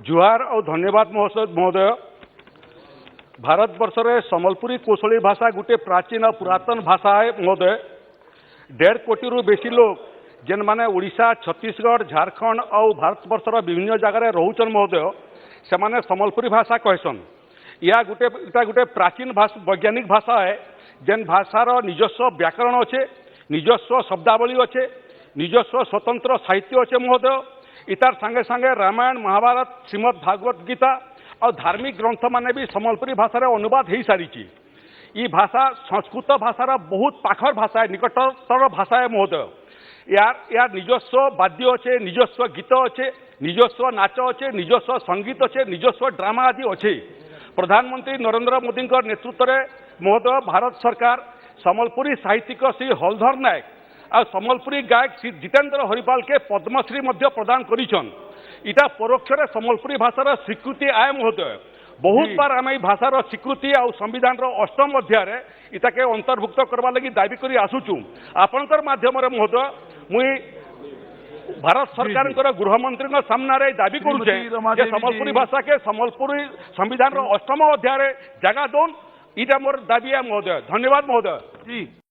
जुहार और धन्यवाद महोदय। भारत वर्ष रे संबलपुरी कौशली भाषा गोटे प्राचीन और पुरातन भाषा है महोदय। 1.5 कोटी रु बेसी लोग जेन माने ओडिशा, छत्तीसगढ़, झारखंड और भारत वर्षर विभिन्न जगह रोचन महोदय, से माने संबलपुरी भाषा कहसन। या गोटे प्राचीन भाषा वैज्ञानिक भाषा है जेन भाषार निजस्व व्याकरण अच्छे, निजस्व शब्दावली अच्छे, निजस्व स्वतंत्र साहित्य अच्छे महोदय। इतार संगे संगे रामायण, महाभारत, श्रीमद भागवत गीता और धार्मिक ग्रंथ माने भी संबलपुरी भाषा अनुवाद हो सारी। ये भाषा संस्कृत भाषार बहुत पाखर भाषा है, निकटतर भाषा है महोदय। यार निजस्व वाद्य अच्छे, निजस्व गीत अच्छे, निजस्व नाच अच्छे, निजस्व संगीत अच्छे, निजस्व ड्रामा आदि अच्छे। प्रधानमंत्री नरेंद्र मोदी नेतृत्व में महोदय भारत सरकार संबलपुरी साहित्यिक श्री हलधर नायक और संबलपुरी गायक श्री जितेंद्र हरिपाल के पद्मश्री प्रदान करिछन। इटा परोक्ष संबलपुरी भाषार स्वीकृति आए महोदय। बहुत बार आम भाषार स्वीकृति और संविधान अष्टम अध्याय इटाके अंतर्भुक्त करवा लगी दाबी करी आसुचु। आपणकर माध्यम महोदय मुई भारत सरकार गृहमंत्री सामने दाबी करुचे संबलपुरी भाषा के संबलपुरी संविधान अष्टम अध्याय जगह दौन। इटा मोर दाबी है महोदय। धन्यवाद महोदय।